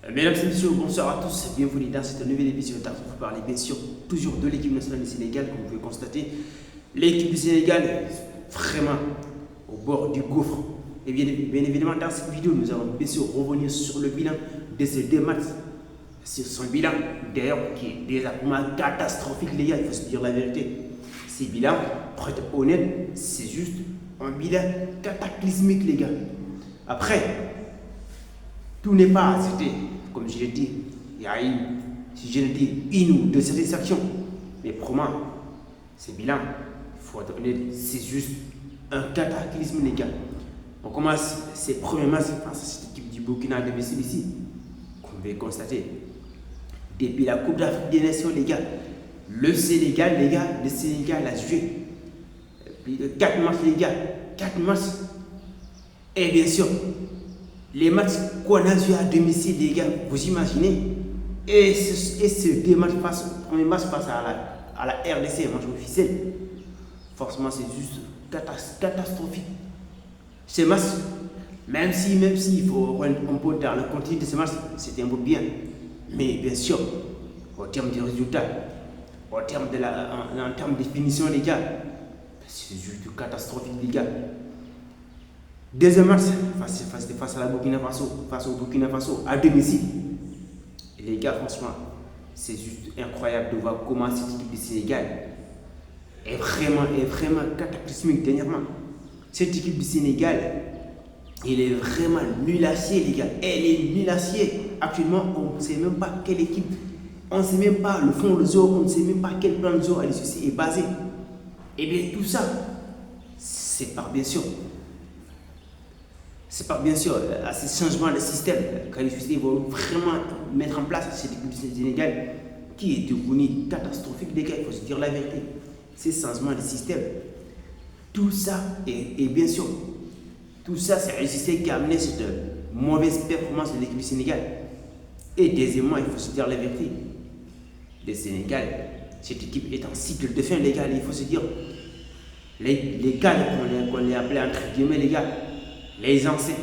Mesdames et messieurs, bonsoir à tous, bienvenue dans cette nouvelle émission où vous parler bien sûr toujours de l'équipe nationale du Sénégal. Comme vous pouvez constater, l'équipe du Sénégal est vraiment au bord du gouffre. Et bien évidemment, dans cette vidéo, nous allons bien sûr revenir sur le bilan de ces deux matchs. Sur son bilan, d'ailleurs, qui est déjà pour moi catastrophique, les gars, il faut se dire la vérité. Ces bilans, pour être honnête, c'est juste un bilan cataclysmique, les gars. Après, tout n'est pas, c'était, comme je l'ai dit, il y a eu, si je le dis, une ou deux satisfactions. Mais pour moi, ces bilans, il faut être honnête, c'est juste un cataclysme, les gars. On commence ces premiers matchs face à cette équipe du Burkina de ici, comme vous pouvez constater. Depuis la Coupe d'Afrique des Nations, les gars, le Sénégal a joué plus de 4 matchs, les gars. 4 matchs. Et bien sûr, les matchs qu'on a joués à domicile, les gars, vous imaginez. Et ce deux matchs premier match face à la RDC, un match officiel. Forcément, c'est juste catastrophique. Ces matchs, même si il faut rendre un peu dans le contenu de ces matchs, c'était un peu bien. Mais bien sûr, au terme du résultat, en termes de finition, les gars, c'est juste catastrophique, les gars. Deuxième match, face à la Burkina Faso, face au Burkina Faso, à domicile. Et les gars, franchement, c'est juste incroyable de voir comment cette équipe du Sénégal est vraiment cataclysmique dernièrement. Cette équipe du Sénégal, elle est vraiment nulle à chier, les gars. Elle est nulle à chier. Actuellement, on ne sait même pas quelle équipe, on ne sait même pas le fond de jeu, on ne sait même pas quel plan de jeu est basé. Et bien tout ça, c'est par bien sûr à ces changements de système qu'Aliou vont vraiment mettre en place cette équipe du Sénégal qui est devenue catastrophique, les gars, il faut se dire la vérité. Ces changements de système, tout ça, et bien sûr, tout ça, c'est Aliou qui a amené cette mauvaise performance de l'équipe du Sénégal. Et deuxièmement, il faut se dire la vérité. Le Sénégal, cette équipe est en cycle de fin, les gars, il faut se dire. Les gars qu'on les appelait entre guillemets, les gars, les anciens,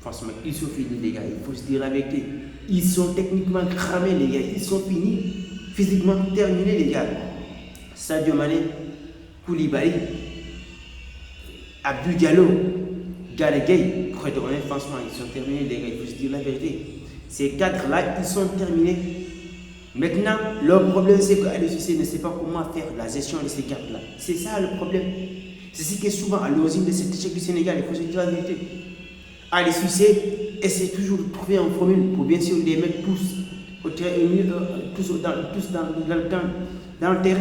franchement, ils sont finis, les gars, il faut se dire la vérité. Ils sont techniquement cramés, les gars, ils sont finis, physiquement terminés, les gars. Sadio Mané, Koulibaly, Abdou Diallo, Gana Gueye, pour être honnête, franchement, ils sont terminés, les gars, il faut se dire la vérité. Ces quatre-là, ils sont terminés. Maintenant, leur problème, c'est qu'Aliou Cissé ne sait pas comment faire la gestion de ces cartes-là. C'est ça le problème. C'est ce qui est souvent à l'origine de cet échec du Sénégal. Il faut se dire la vérité. Aliou Cissé essaie toujours de trouver une formule pour bien sûr les mettre tous au terrain, tous dans le terrain.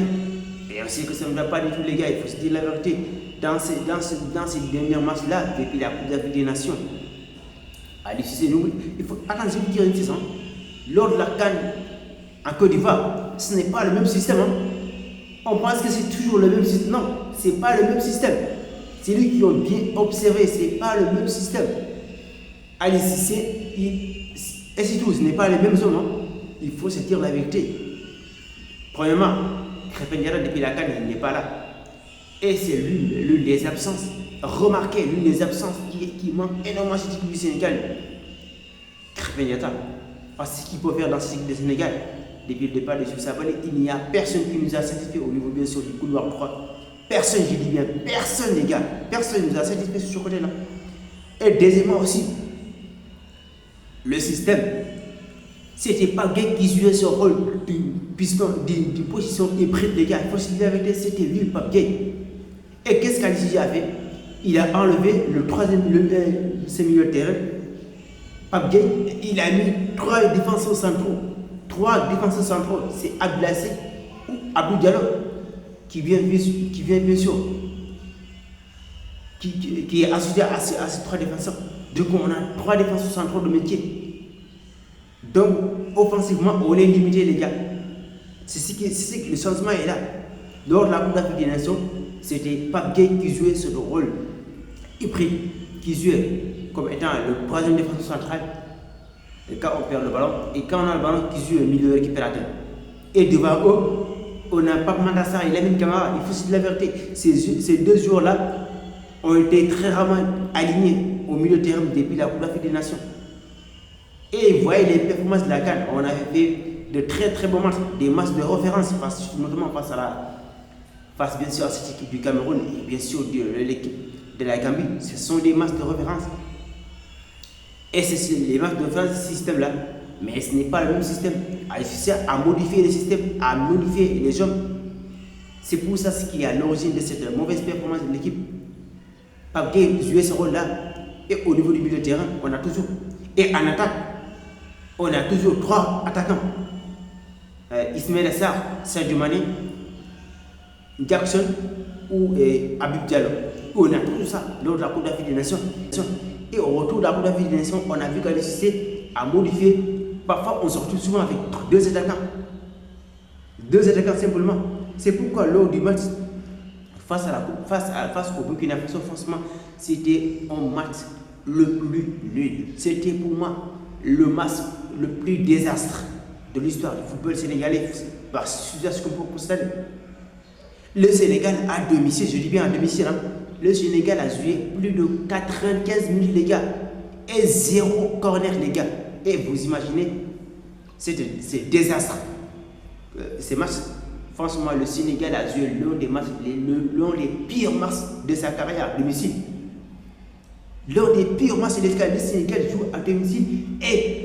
Et on sait que ça ne va pas du tout, les gars. Il faut se dire la vérité. Dans ces derniers matchs-là, depuis la Coupe d'Afrique des Nations, Aliou Cissé, il faut. Attends, je vais vous dire une chose. Lors de la CAN en Côte d'Ivoire, ce n'est pas le même système. On pense que c'est toujours le même système. Non, ce n'est pas le même système. C'est lui qui ont bien observé, ce n'est pas le même système. Aliou Cissé, et c'est tout, ce n'est pas les mêmes hommes. Il faut se dire la vérité. Premièrement, Krépin Diatta, depuis la CAN, il n'est pas là. Et c'est l'une des absences, remarquez, l'une des absences qui manque énormément à cette équipe du Sénégal. Krépin Diatta, parce qu'il peut faire dans cette équipe du Sénégal. Depuis le départ de Youssouf Sabaly, il n'y a personne qui nous a satisfait au niveau bien sûr du couloir droit. Personne, je dis bien, personne les gars. Personne ne nous a satisfait sur ce côté-là. Et deuxièmement aussi, le système, c'était pas Gueye qui jouait ce rôle du position hybride, les gars. Il faut se dire la vérité, c'était lui le Pape Gueye. Et qu'est-ce qu'Aliou a fait? Il a enlevé le troisième milieu de terrain. Pape Gueye, il a mis 3 défenseurs centraux. 3 défenseurs centraux, c'est Abdelassé ou Abdou Diallo qui vient bien sûr, qui est associé à ces 3 défenseurs. Du coup, on a 3 défenseurs centraux de métier. Donc, offensivement, on est limité, les gars. C'est que le changement est là. Lors de la Coupe d'Afrique des Nations, c'était Pape Gueye qui jouait ce rôle hybride, qui jouait comme étant le troisième défenseur central. Et quand on perd le ballon, et quand on a le ballon qui joue le milieu récupérateur. Et devant eux, on a Pape Matar et Lamine Camara. Il faut se dire la vérité. Ces 2 joueurs-là ont été très rarement alignés au milieu de terrain depuis la Coupe d'Afrique des Nations. Et vous voyez les performances de la CAN. On avait fait de très très bons matchs, des matchs de référence, notamment face bien sûr à cette équipe du Cameroun et bien sûr de l'équipe de la Gambie. Ce sont des matchs de référence. Et c'est les matchs de référence de ce système-là. Mais ce n'est pas le même système. Il a modifié le système, à modifier les hommes. C'est pour ça ce qui est à l'origine de cette mauvaise performance de l'équipe. Pape Gueye jouait ce rôle-là. Et au niveau du milieu de terrain, on a toujours. Et en attaque, on a toujours 3 attaquants. Ismaël Assar, Sadio Mané, Jackson ou Habib Diallo. On a tout ça lors de la Coupe d'Afrique des Nations. Et au retour de la Coupe d'Afrique des Nations, on a vu qu'à nécessité à modifier. Parfois, on se retrouve souvent avec 2 attaquants. 2 attaquants simplement. C'est pourquoi lors du match face au Burkina Faso, franchement, c'était un match le plus nul. C'était pour moi le match le plus désastre de l'histoire du football sénégalais. Parce que ce qu'on peut constater. Le Sénégal à domicile, je dis bien à domicile, hein, le Sénégal a joué plus de 95 minutes les gars et 0 corner les gars. Et vous imaginez, c'est désastre. Ces matchs, franchement, le Sénégal a joué l'un des pires matchs de sa carrière à domicile. L'un des pires matchs de le Sénégal joue à domicile et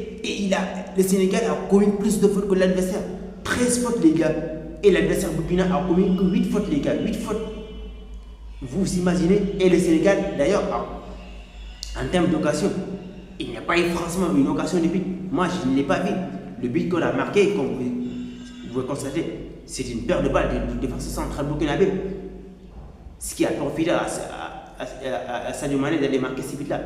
le Sénégal a commis plus de fautes que l'adversaire. 13 fautes les gars. Et l'adversaire Burkina a commis que 8 fautes les gars. 8 fautes. Vous imaginez. Et le Sénégal, d'ailleurs, en termes d'occasion, il n'y a pas eu franchement une occasion de but. Moi, je ne l'ai pas vu. Le but qu'on a marqué, comme vous pouvez constater, c'est une paire de balles du défenseur central burkinabé. Ce qui a profité à Sadio Mané d'aller marquer ces buts-là.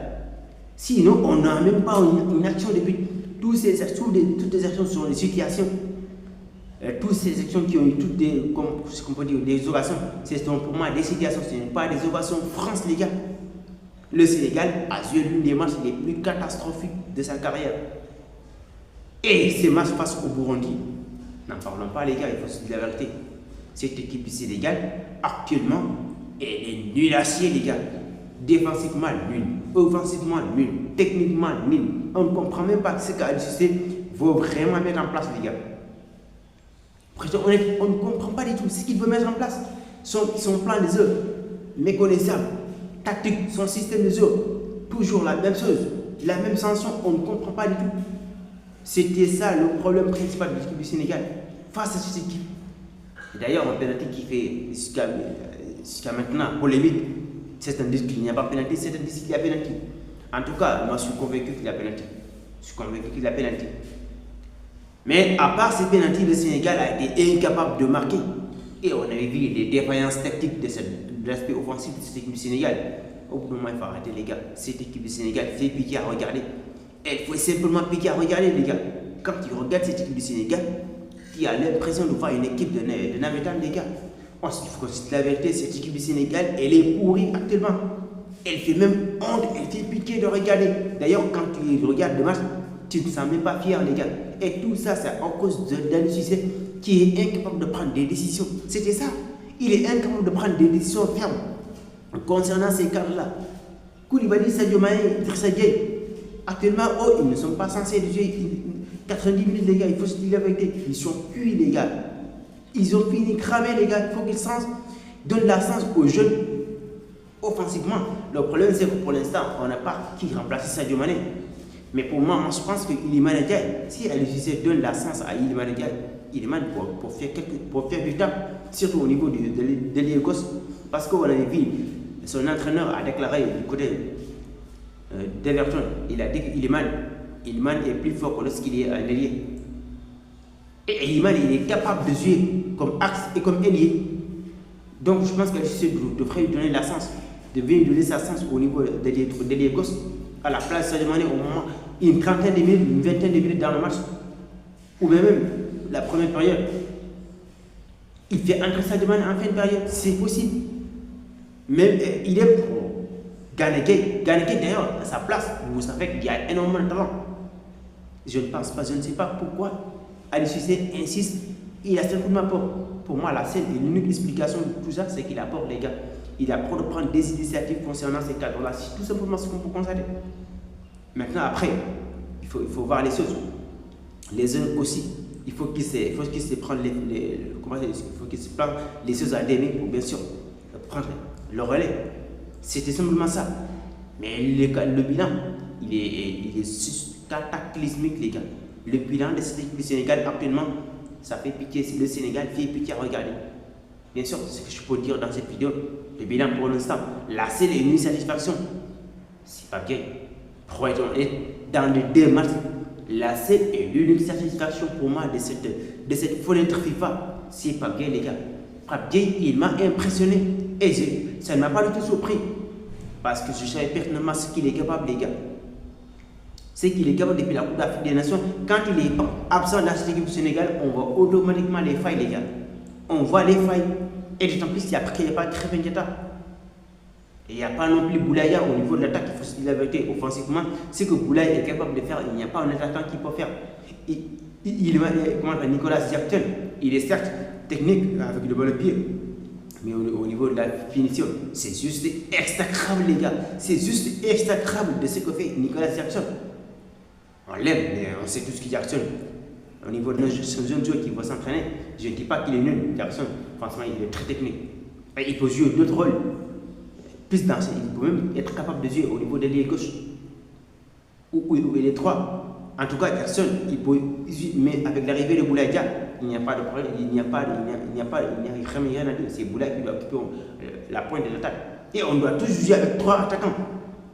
Sinon, on n'a même pas une action de but. Toutes les actions sont des situations. Toutes ces actions qui ont eu toutes des, ce qu'on peut dire, des occasions, ce sont pour moi des situations, ce n'est pas des occasions. France, les gars. Le Sénégal a joué l'une des matchs les plus catastrophiques de sa carrière. Et ces matchs face au Burundi, n'en parlons pas les gars, il faut se dire la vérité. Cette équipe du Sénégal, actuellement, elle est nulle à chier les gars. Défensivement nulle, offensivement nulle, techniquement nulle. On ne comprend même pas ce qu'Aliou Cissé veut vraiment mettre en place les gars. On ne comprend pas du tout ce qu'il veut mettre en place. Son plan de jeu, méconnaissable, tactique, son système de jeu, toujours la même chose, la même sanction, on ne comprend pas du tout. C'était ça le problème principal de l'équipe du Sénégal face à cette équipe. D'ailleurs, un penalty qui fait jusqu'à maintenant polémique, c'est un disque qu'il n'y a pas penalty, c'est un disque qu'il y a penalty. En tout cas, moi je suis convaincu qu'il y a penalty. Je suis convaincu qu'il y a penalty. Mais à part ces pénaltys, le Sénégal a été incapable de marquer. Et on avait vu des défaillances tactiques de l'aspect offensif de cette équipe du Sénégal. Au bout d'un moment, il faut arrêter les gars. Cette équipe du Sénégal fait piquer à regarder. Elle faut simplement piquer à regarder les gars. Quand tu regardes cette équipe du Sénégal, tu as l'impression de voir une équipe de navetans les gars. Il faut que la vérité, cette équipe du Sénégal, elle est pourrie actuellement. Elle fait même honte, elle fait piquer de regarder. D'ailleurs, quand tu regardes le match, tu ne te sens même pas fier les gars. Et tout ça, c'est à cause d'Aliou Cissé qui est incapable de prendre des décisions. C'était ça. Il est incapable de prendre des décisions fermes concernant ces cadres-là. Koulibaly, Sadio Mané, Idrissa Gueye. Actuellement, ils ne sont pas censés jouer 90 minutes les gars. Il faut se dire avec eux. Ils sont cuits les gars. Ils ont fini cramés les gars. Il faut qu'ils donnent la chance aux jeunes offensivement. Le problème, c'est que pour l'instant, on n'a pas qui remplace Sadio Mané. Mais pour moi, je pense que Iliman Ndiaye, si Aliou Cissé donne la chance à Iliman Ndiaye, Iliman pour faire du temps, surtout au niveau de l'Écosse, parce qu'on avait vu, son entraîneur a déclaré du côté d'Everton, il a dit qu'Iliman est plus fort que lorsqu'il est à l'ailier. Et Iliman, il est capable de jouer comme axe et comme ailier. Donc je pense qu'Aliou Cissé devrait lui donner la chance, devrait lui donner sa chance au niveau de l'Écosse. À la place de Sadio Mané au moment une trentaine de minutes, une vingtaine de minutes dans le match, ou même la première période, il fait entrer Sadio Mané en fin de période, c'est possible. Même il est pour Gana Gueye. Gana Gueye d'ailleurs, à sa place, vous savez qu'il y a énormément de talent. Je ne pense pas, je ne sais pas pourquoi Aliou Cissé insiste. Il a simplement pour moi la seule et l'unique explication de tout ça, c'est qu'il a peur les gars. Il a peur de prendre des initiatives concernant ces cadres-là. C'est tout simplement ce qu'on peut constater. Maintenant, après, il il faut voir les choses. Les jeunes aussi, il faut qu'ils se prennent les choses à aimer pour bien sûr prendre le relais. C'était simplement ça. Mais le bilan, il est cataclysmique, les gars. Le bilan de cette équipe du Sénégal actuellement, ça fait pitié. Le Sénégal fait pitié à regarder. Bien sûr, c'est ce que je peux dire dans cette vidéo. Le bilan pour l'instant, la seule et unique satisfaction, c'est pas bien. Pour être honnête, dans les 2 matchs, la seule et l'unique satisfaction pour moi de cette fenêtre FIFA, c'est pas bien, les gars. Pape, il m'a impressionné et ça ne m'a pas du tout surpris. Parce que je savais pertinemment ce qu'il est capable, les gars. C'est qu'il est capable depuis la Coupe d'Afrique des Nations. Quand il est absent dans cette équipe du Sénégal, on voit automatiquement les failles, les gars. On voit les failles. Et d'autant plus qu'il n'y a pas Krépin Diatta. Et il n'y a pas non plus Boulaya au niveau de l'attaque. Il faut se dire la vérité offensivement. C'est que Boulaya est capable de faire. Il n'y a pas un attaquant qui peut faire. Nicolas Jackson, il est certes technique avec le bon pied. Mais au niveau de la finition, c'est juste exécrable, les gars. C'est juste exécrable de ce que fait Nicolas Jackson. On l'aime, mais on sait tout ce qu'il Jackson. Au niveau de ce jeune joueur qui va s'entraîner, je ne dis pas qu'il est nul, Jackson. Franchement, il est très technique. Et il peut jouer d'autres rôles. Plus dans il peut même être capable de jouer au niveau de l'ailier gauche. Ou les 3. En tout cas, Jackson, il peut jouer, mais avec l'arrivée de Boulaye, il n'y a pas de problème, il n'y a rien à dire. C'est Boulaye qui doit occuper la pointe de l'attaque. Et on doit tous jouer avec 3 attaquants.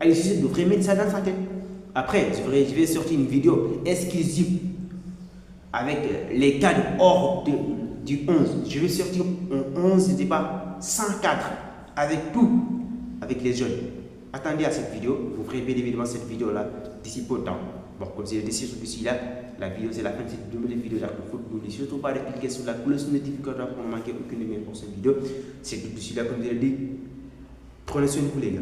Allez, je devrais mettre ça dans sa tête. Après, je vais sortir une vidéo exclusive avec les cadres hors du 11. Je vais sortir un 11 de départ 104 avec tout, avec les jeunes. Attendez à cette vidéo, vous verrez bien évidemment cette vidéo-là d'ici peu de temps. Bon, comme c'est d'ici là, la vidéo c'est la fin de cette nouvelle vidéo d'Afrifoot. N'oubliez surtout pas de cliquer sur la cloche notificatoire pour ne manquer aucune de mes prochaines vidéos. C'est tout d'ici là, comme je l'ai dit. Prenez soin de vous, les gars.